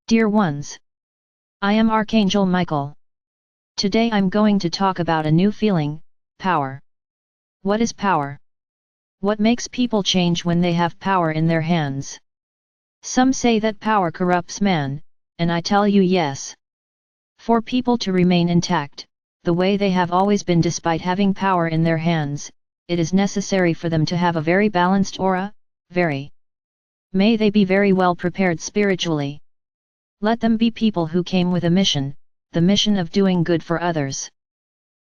Dear ones, I am Archangel Michael. Today I'm going to talk about a new feeling, power. What is power? What makes people change when they have power in their hands? Some say that power corrupts man, and I tell you yes. For people to remain intact, the way they have always been despite having power in their hands, it is necessary for them to have a very balanced aura, May they be very well prepared spiritually. Let them be people who came with a mission, the mission of doing good for others.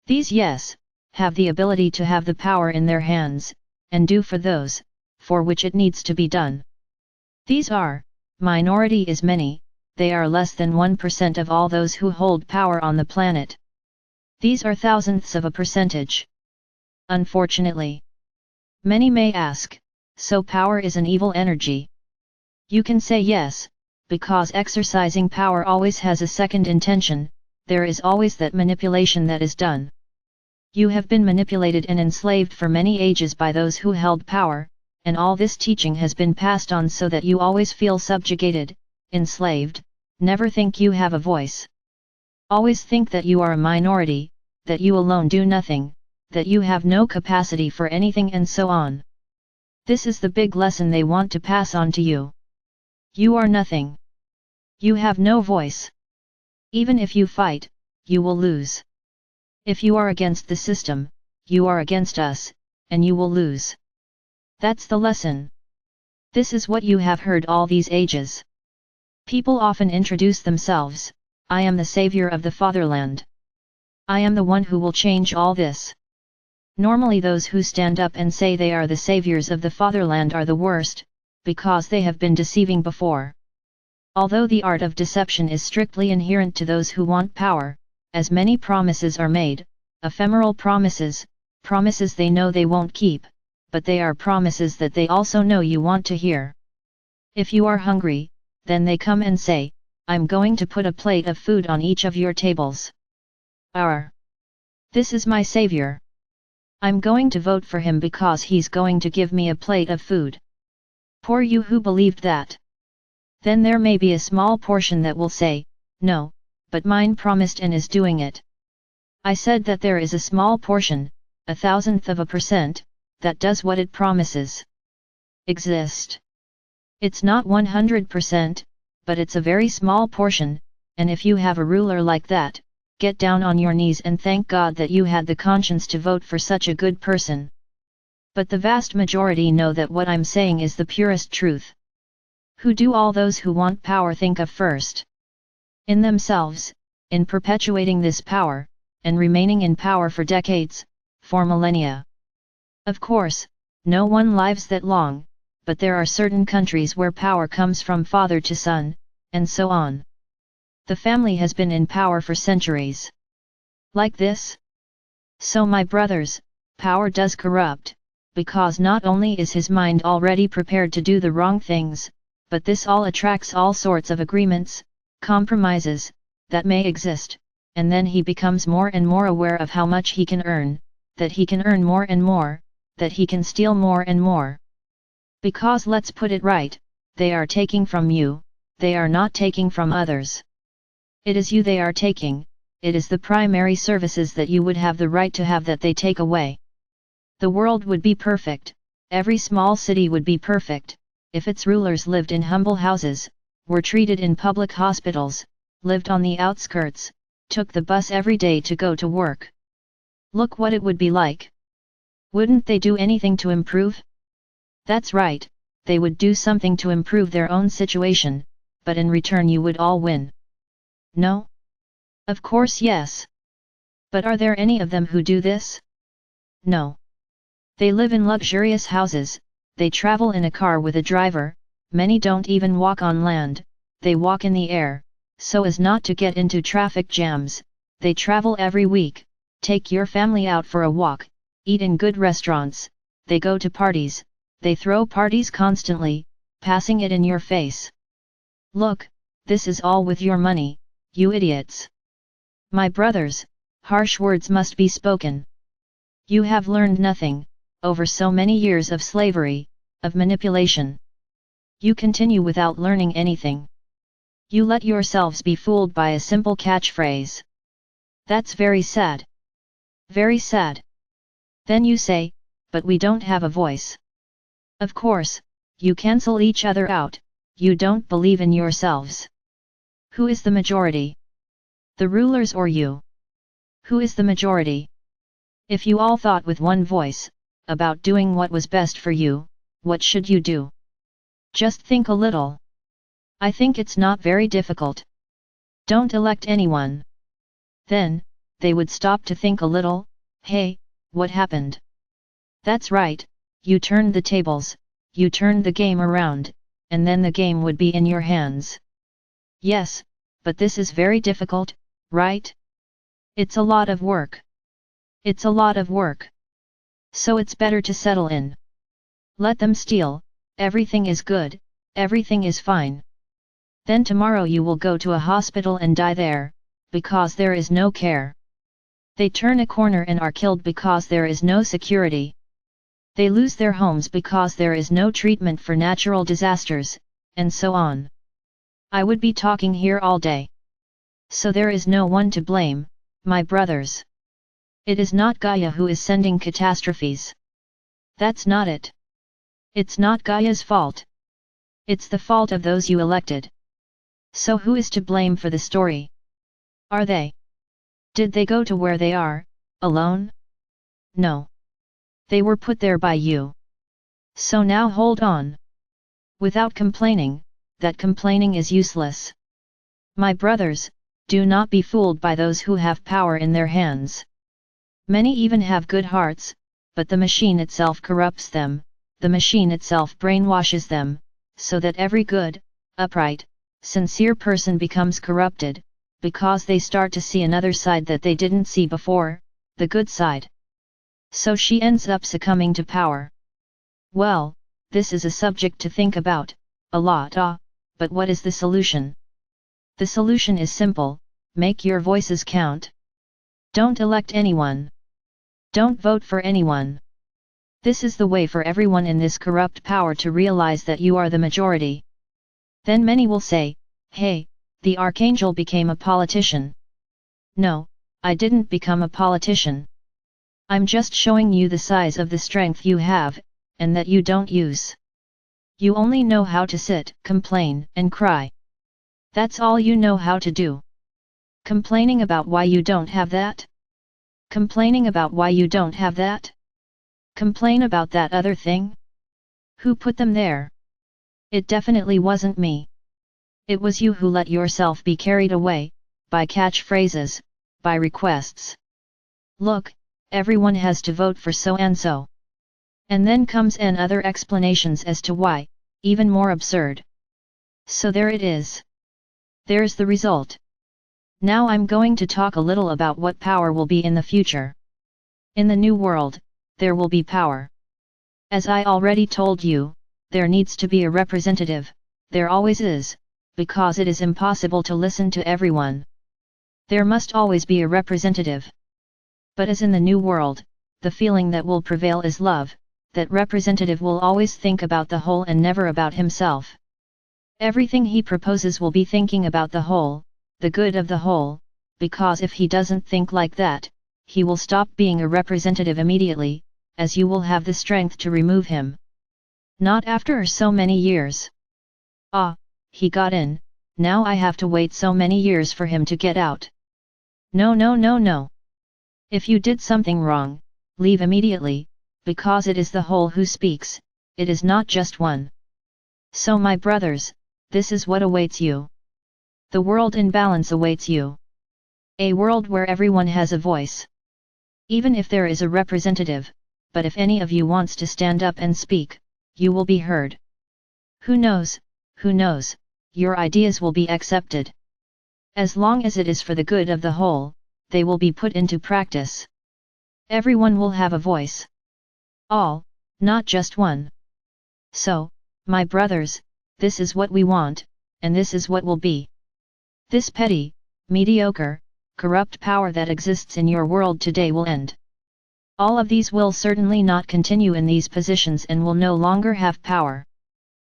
These have the ability to have the power in their hands, and do for those, for which it needs to be done. These are, minority is many, they are less than 1% of all those who hold power on the planet. These are thousandths of a percentage. Unfortunately. Many may ask, so power is an evil energy? You can say yes, because exercising power always has a second intention, there is always that manipulation that is done. You have been manipulated and enslaved for many ages by those who held power, and all this teaching has been passed on so that you always feel subjugated, enslaved, never think you have a voice. Always think that you are a minority, that you alone do nothing, that you have no capacity for anything and so on. This is the big lesson they want to pass on to you. You are nothing. You have no voice. Even if you fight, you will lose. If you are against the system, you are against us, and you will lose. That's the lesson. This is what you have heard all these ages. People often introduce themselves, I am the savior of the fatherland. I am the one who will change all this. Normally those who stand up and say they are the saviors of the fatherland are the worst, because they have been deceiving before. Although the art of deception is strictly inherent to those who want power, as many promises are made, ephemeral promises, promises they know they won't keep, but they are promises that they also know you want to hear. If you are hungry, then they come and say, I'm going to put a plate of food on each of your tables. This is my savior. I'm going to vote for him because he's going to give me a plate of food. Poor you who believed that. Then there may be a small portion that will say, no, but mine promised and is doing it. I said that there is a small portion, a thousandth of a percent, that does what it promises. Exist. It's not 100%, but it's a very small portion, and if you have a ruler like that, get down on your knees and thank God that you had the conscience to vote for such a good person. But the vast majority know that what I'm saying is the purest truth. Who do all those who want power think of first? In themselves, in perpetuating this power, and remaining in power for decades, for millennia. Of course, no one lives that long, but there are certain countries where power comes from father to son, and so on. The family has been in power for centuries. Like this? So my brothers, power does corrupt, because not only is his mind already prepared to do the wrong things, but this all attracts all sorts of agreements, compromises, that may exist, and then he becomes more and more aware of how much he can earn, that he can earn more and more, that he can steal more and more. Because let's put it right, they are taking from you, they are not taking from others. It is you they are taking, it is the primary services that you would have the right to have that they take away. The world would be perfect, every small city would be perfect, if its rulers lived in humble houses, were treated in public hospitals, lived on the outskirts, took the bus every day to go to work. Look what it would be like. Wouldn't they do anything to improve? That's right, they would do something to improve their own situation, but in return you would all win. No? Of course yes. But are there any of them who do this? No. They live in luxurious houses, they travel in a car with a driver, many don't even walk on land, they walk in the air, so as not to get into traffic jams, they travel every week, take your family out for a walk, eat in good restaurants, they go to parties, they throw parties constantly, passing it in your face. Look, this is all with your money, you idiots. My brothers, harsh words must be spoken. You have learned nothing, over so many years of slavery, of manipulation. You continue without learning anything. You let yourselves be fooled by a simple catchphrase. That's very sad. Very sad. Then you say, but we don't have a voice. Of course, you cancel each other out, you don't believe in yourselves. Who is the majority? The rulers or you? Who is the majority? If you all thought with one voice, about doing what was best for you, what should you do? Just think a little. I think it's not very difficult. Don't elect anyone. Then, they would stop to think a little, hey, what happened? That's right, you turned the tables, you turned the game around, and then the game would be in your hands. Yes, but this is very difficult, right? It's a lot of work. It's a lot of work. So it's better to settle in. Let them steal, everything is good, everything is fine. Then tomorrow you will go to a hospital and die there, because there is no care. They turn a corner and are killed because there is no security. They lose their homes because there is no treatment for natural disasters, and so on. I would be talking here all day. So there is no one to blame, my brothers. It is not Gaia who is sending catastrophes. That's not it. It's not Gaia's fault. It's the fault of those you elected. So who is to blame for the story? Are they? Did they go to where they are, alone? No. They were put there by you. So now hold on. Without complaining, that complaining is useless. My brothers, do not be fooled by those who have power in their hands. Many even have good hearts, but the machine itself corrupts them, the machine itself brainwashes them, so that every good, upright, sincere person becomes corrupted, because they start to see another side that they didn't see before, the good side. So she ends up succumbing to power. Well, this is a subject to think about, a lot, but what is the solution? The solution is simple, make your voices count. Don't elect anyone. Don't vote for anyone. This is the way for everyone in this corrupt power to realize that you are the majority. Then many will say, hey, the Archangel became a politician. No, I didn't become a politician. I'm just showing you the size of the strength you have, and that you don't use. You only know how to sit, complain, and cry. That's all you know how to do. Complaining about why you don't have that? Complaining about why you don't have that? Complain about that other thing? Who put them there? It definitely wasn't me. It was you who let yourself be carried away, by catchphrases, by requests. Look, everyone has to vote for so and so. And then comes and other explanations as to why, even more absurd. So there it is. There's the result. Now I'm going to talk a little about what power will be in the future. In the new world, there will be power. As I already told you, there needs to be a representative, there always is, because it is impossible to listen to everyone. There must always be a representative. But as in the new world, the feeling that will prevail is love, that representative will always think about the whole and never about himself. Everything he proposes will be thinking about the whole, the good of the whole, because if he doesn't think like that, he will stop being a representative immediately, as you will have the strength to remove him. Not after so many years. Ah, he got in, now I have to wait so many years for him to get out. No, no, no, no. If you did something wrong, leave immediately, because it is the whole who speaks, it is not just one. So my brothers, this is what awaits you. The world in balance awaits you. A world where everyone has a voice. Even if there is a representative, but if any of you wants to stand up and speak, you will be heard. Who knows, your ideas will be accepted. As long as it is for the good of the whole, they will be put into practice. Everyone will have a voice. All, not just one. So, my brothers, this is what we want, and this is what will be. This petty, mediocre, corrupt power that exists in your world today will end. All of these will certainly not continue in these positions and will no longer have power.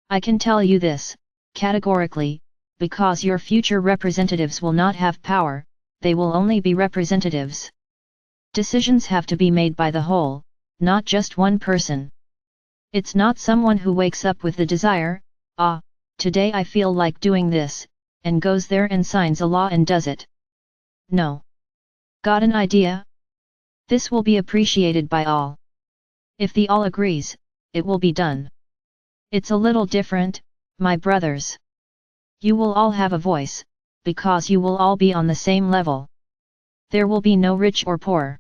I can tell you this, categorically, because your future representatives will not have power, they will only be representatives. Decisions have to be made by the whole, not just one person. It's not someone who wakes up with the desire, today I feel like doing this, and goes there and signs a law and does it. No. Got an idea? This will be appreciated by all. If the all agrees, it will be done. It's a little different, my brothers. You will all have a voice, because you will all be on the same level. There will be no rich or poor.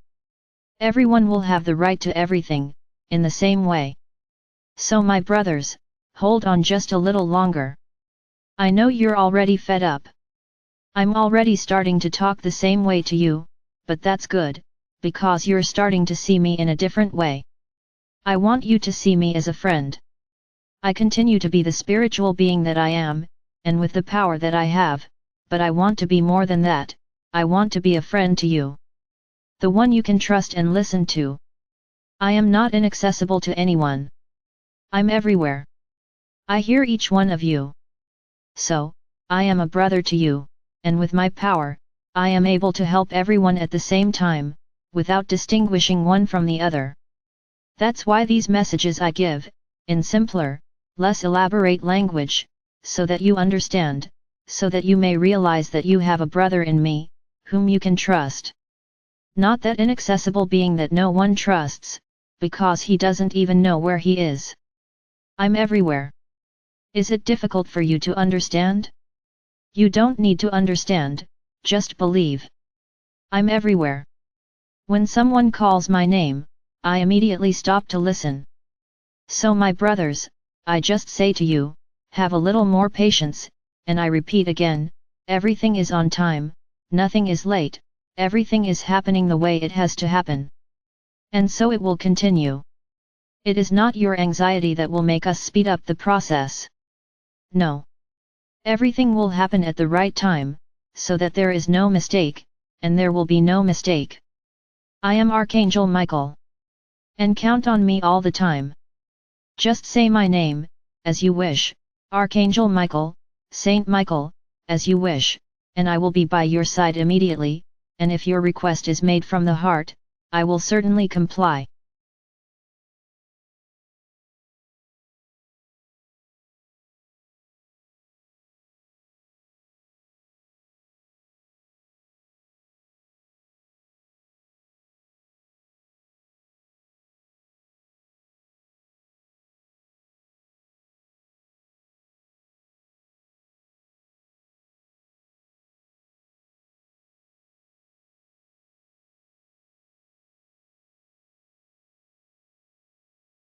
Everyone will have the right to everything, in the same way. So my brothers, hold on just a little longer. I know you're already fed up. I'm already starting to talk the same way to you, but that's good, because you're starting to see me in a different way. I want you to see me as a friend. I continue to be the spiritual being that I am, and with the power that I have, but I want to be more than that, I want to be a friend to you. The one you can trust and listen to. I am not inaccessible to anyone. I'm everywhere. I hear each one of you. So, I am a brother to you, and with my power, I am able to help everyone at the same time, without distinguishing one from the other. That's why these messages I give, in simpler, less elaborate language, so that you understand, so that you may realize that you have a brother in me, whom you can trust. Not that inaccessible being that no one trusts, because he doesn't even know where he is. I'm everywhere. Is it difficult for you to understand? You don't need to understand, just believe. I'm everywhere. When someone calls my name, I immediately stop to listen. So my brothers, I just say to you, have a little more patience, and I repeat again, everything is on time, nothing is late, everything is happening the way it has to happen. And so it will continue. It is not your anxiety that will make us speed up the process. No. Everything will happen at the right time, so that there is no mistake, and there will be no mistake. I am Archangel Michael. And count on me all the time. Just say my name, as you wish, Archangel Michael, Saint Michael, as you wish, and I will be by your side immediately, and if your request is made from the heart, I will certainly comply.